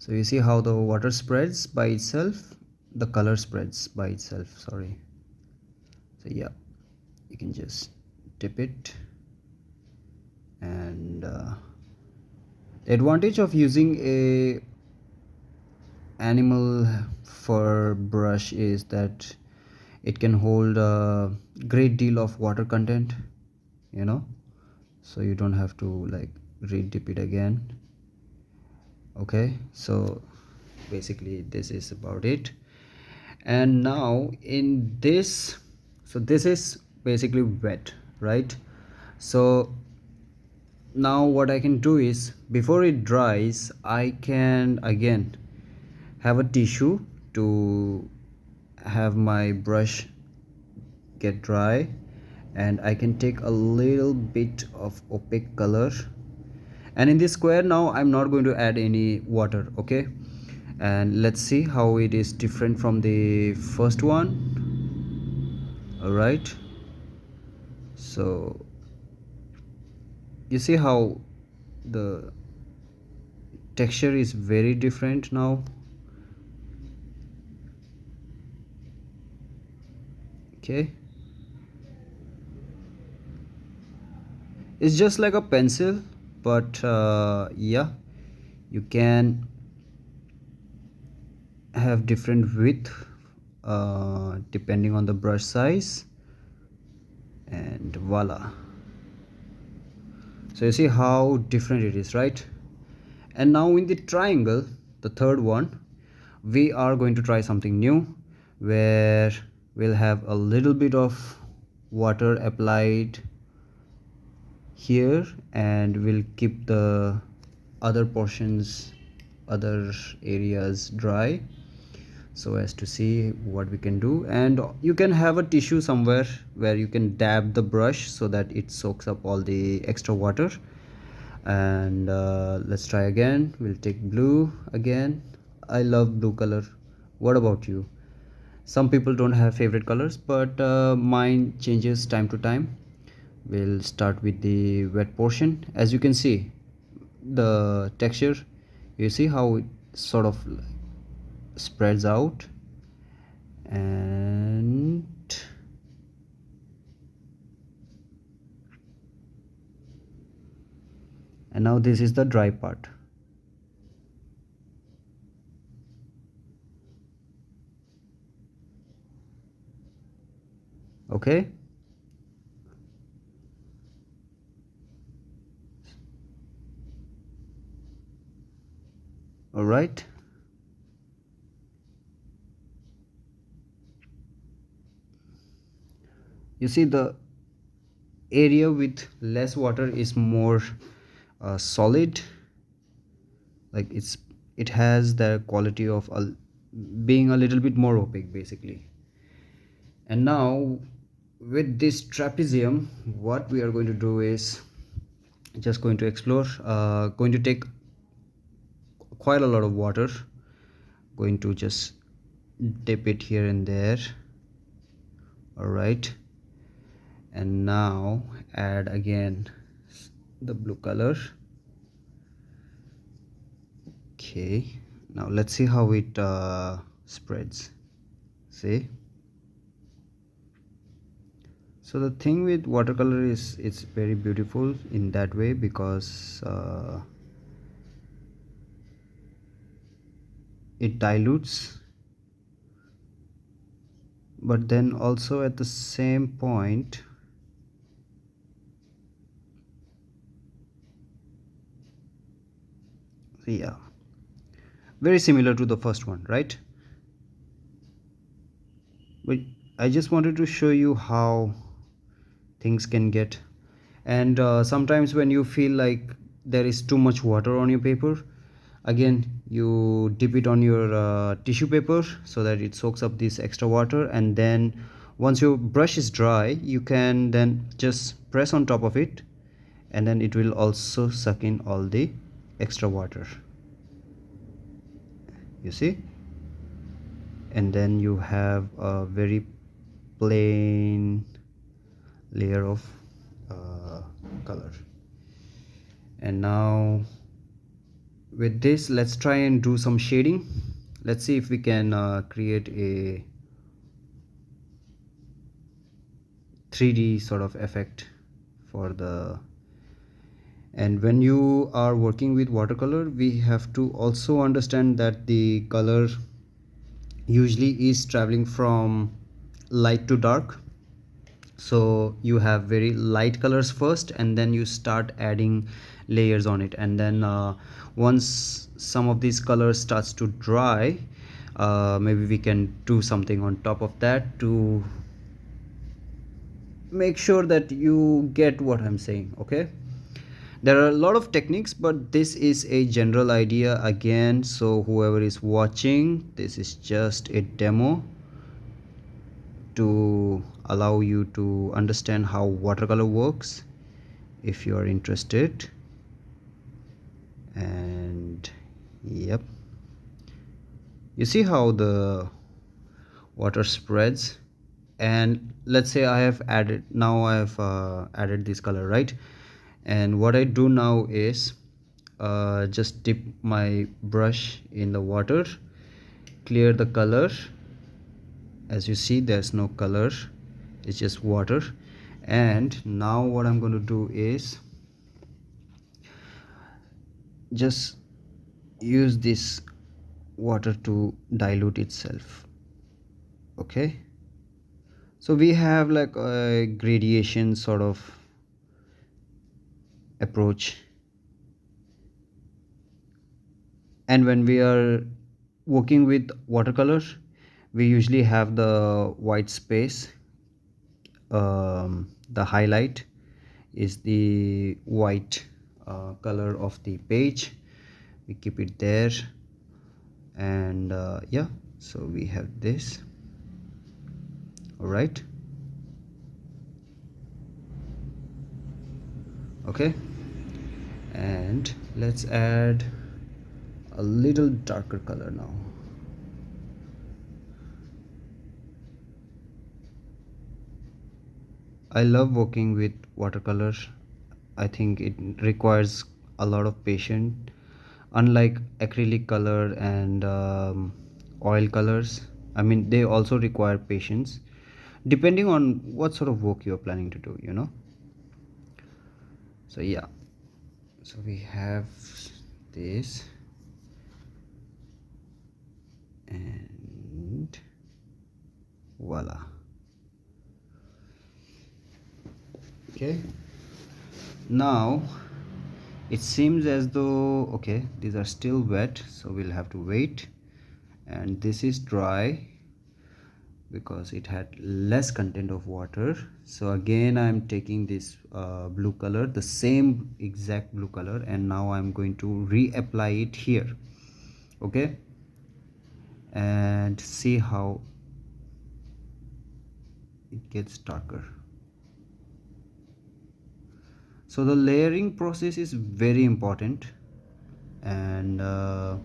So you see how the water spreads by itself, the color spreads by itself, sorry. So yeah, you can just dip it. And the advantage of using a animal fur brush is that it can hold a great deal of water content, you know, so you don't have to like re-dip it again. Okay, so basically this is about it. And now in this, so this is basically wet, right? So now what I can do is, before it dries, I can again have a tissue to have my brush get dry, and I can take a little bit of opaque color, and in this square now I'm not going to add any water. Okay, and let's see how it is different from the first one. All right, so you see how the texture is very different now. Okay, it's just like a pencil, but yeah, you can have different width depending on the brush size, and voila. So you see how different it is, right? And now in the triangle, the third one, we are going to try something new, where we'll have a little bit of water applied here, and we'll keep the other portions, other areas dry, so as to see what we can do. And you can have a tissue somewhere where you can dab the brush so that it soaks up all the extra water. And let's try again. We'll take blue again. I love blue color. What about you? Some people don't have favorite colors, but mine changes time to time. We'll start with the wet portion. As you can see, the texture, you see how it sort of spreads out. And now this is the dry part. Okay, all right. You see the area with less water is more solid, like it has the quality of being a little bit more opaque basically. And now with this trapezium, what we are going to do is just going to explore, going to take quite a lot of water, going to just dip it here and there. All right, and now add again the blue color. Okay, now let's see how it spreads. See, so the thing with watercolor is it's very beautiful in that way, because it dilutes, but then also at the same point yeah, very similar to the first one, right? But I just wanted to show you how things can get. And sometimes when you feel like there is too much water on your paper, again you dip it on your tissue paper so that it soaks up this extra water, and then once your brush is dry, you can then just press on top of it, and then it will also suck in all the extra water, you see. And then you have a very plain layer of color. And now With this, let's try and do some shading. Let's see if we can create a 3D sort of effect for the. And when you are working with watercolor, we have to also understand that the color usually is traveling from light to dark. So you have very light colors first, and then you start adding layers on it, and then once some of these colors starts to dry, maybe we can do something on top of that to make sure that you get what I'm saying. Okay, there are a lot of techniques, but this is a general idea again, so whoever is watching, this is just a demo to allow you to understand how watercolor works if you are interested. And yep, you see how the water spreads. And let's say I have added, now I have added this color, right? And what I do now is just dip my brush in the water, clear the color. As you see, there's no color, it's just water. And now what I'm going to do is just use this water to dilute itself. Okay, so we have like a gradation sort of approach. And when we are working with watercolor, we usually have the white space. The highlight is the white color of the page. We keep it there. And yeah, so we have this. All right, okay, and let's add a little darker color now. I love working with watercolor. I think it requires a lot of patience, unlike acrylic color and oil colors. I mean, they also require patience depending on what sort of work you're planning to do, you know. So yeah, so we have this, and voila. Okay, now it seems as though, okay, these are still wet, so we'll have to wait. And this is dry because it had less content of water. So again, I'm taking this blue color, the same exact blue color, and now I'm going to reapply it here. Okay, and see how it gets darker. So the layering process is very important. And I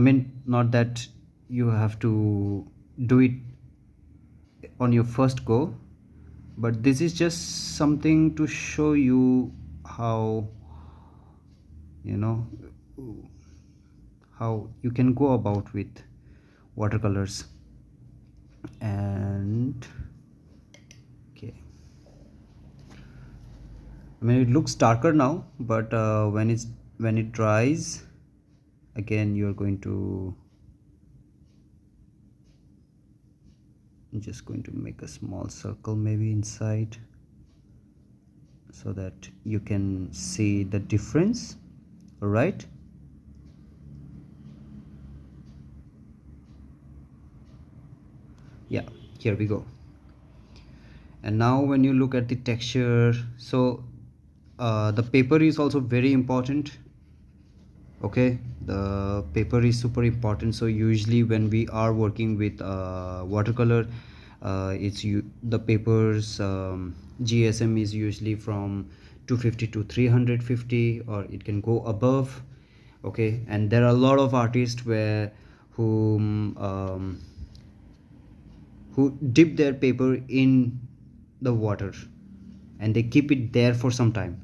mean, not that you have to do it on your first go, but this is just something to show you how, you know, how you can go about with watercolors. And okay, I mean, it looks darker now, but when it dries, again you're going to, I'm just going to make a small circle maybe inside so that you can see the difference. All right, yeah, here we go. And now when you look at the texture, so the paper is also very important. Okay, the paper is super important. So usually when we are working with watercolor, the paper's GSM is usually from 250 to 350, or it can go above. Okay, and there are a lot of artists who dip their paper in the water and they keep it there for some time.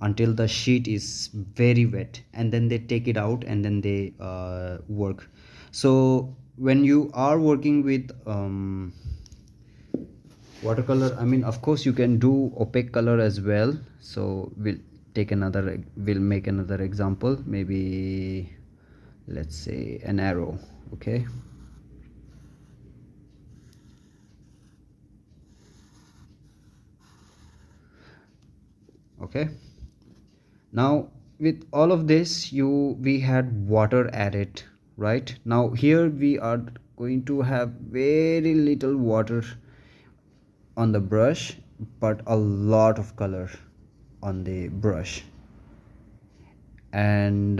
until the sheet is very wet, and then they take it out and then they work. So when you are working with watercolor, I mean, of course you can do opaque color as well. So we'll make another example. Maybe let's say an arrow. Okay, okay. Now with all of this, we had water added, right? Now here we are going to have very little water on the brush, but a lot of color on the brush. And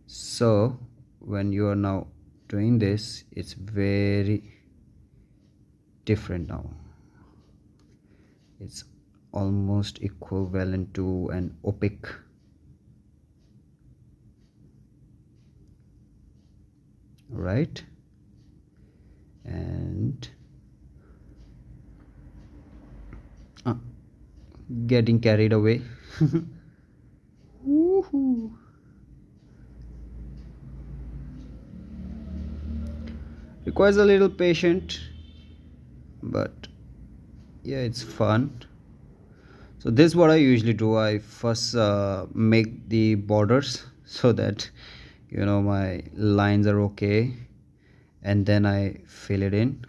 so when you are now doing this, it's very different now. It's almost equivalent to an opaque. Right? And getting carried away. Woohoo. Requires a little patience, but yeah, it's fun. So this is what I usually do. I first make the borders so that my lines are okay, and then I fill it in,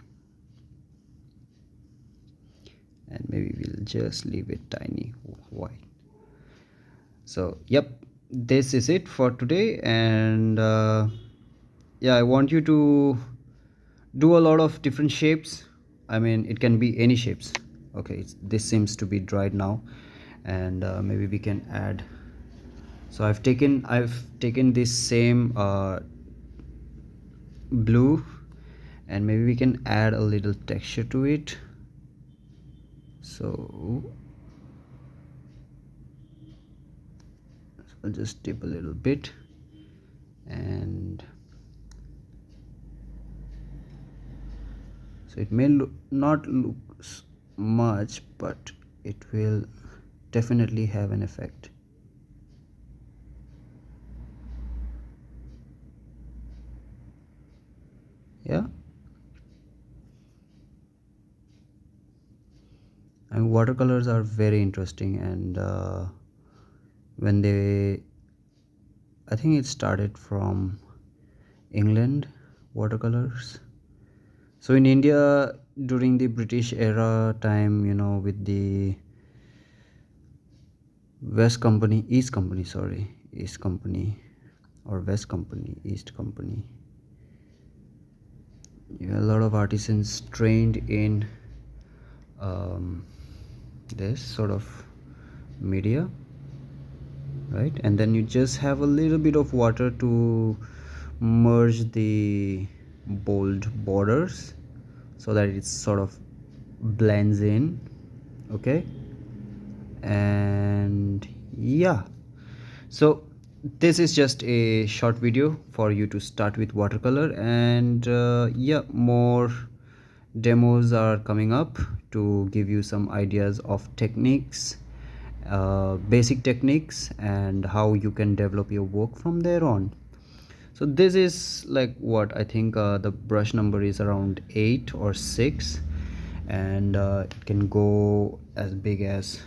and maybe we'll just leave it tiny white. So yep, this is it for today. And yeah, I want you to do a lot of different shapes. I mean, it can be any shapes. Okay, this seems to be dried now, and maybe we can add. So I've taken this same blue, and maybe we can add a little texture to it. So I'll just dip a little bit, and so it may not look much, but it will definitely have an effect. Yeah, and watercolors are very interesting. And when I think it started from England, watercolors. So in India during the British era time, with the East Company, or West Company, East Company. You have a lot of artisans trained in this sort of media, right? And then you just have a little bit of water to merge the bold borders so that it sort of blends in. Okay, and yeah, so this is just a short video for you to start with watercolor. And yeah, more demos are coming up to give you some ideas of techniques, basic techniques, and how you can develop your work from there on. So this is like what I think the brush number is around 8 or 6, and it can go as big as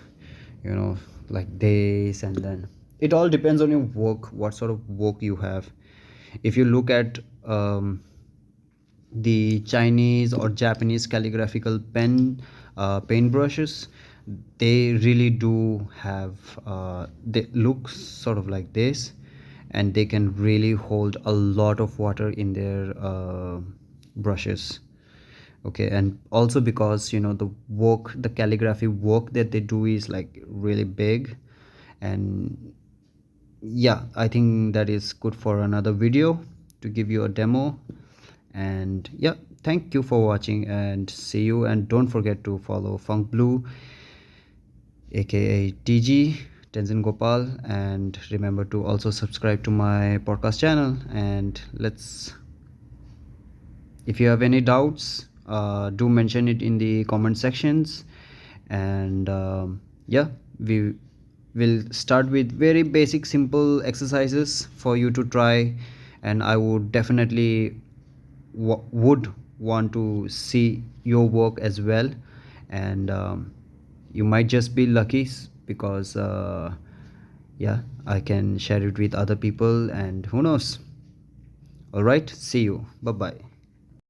like this. And then it all depends on your work, what sort of work you have. If you look at the Chinese or Japanese calligraphical paint brushes, they really do have they look sort of like this, and they can really hold a lot of water in their brushes. Okay, and also because the calligraphy work that they do is like really big. And yeah, I think that is good for another video to give you a demo. And yeah, thank you for watching, and see you. And don't forget to follow Funk Blue, aka TG Tenzin Gopal, and remember to also subscribe to my podcast channel. And if you have any doubts, do mention it in the comment sections. And yeah, we will start with very basic simple exercises for you to try, and I would definitely would want to see your work as well. And you might just be lucky because yeah, I can share it with other people, and who knows. All right, see you, bye bye.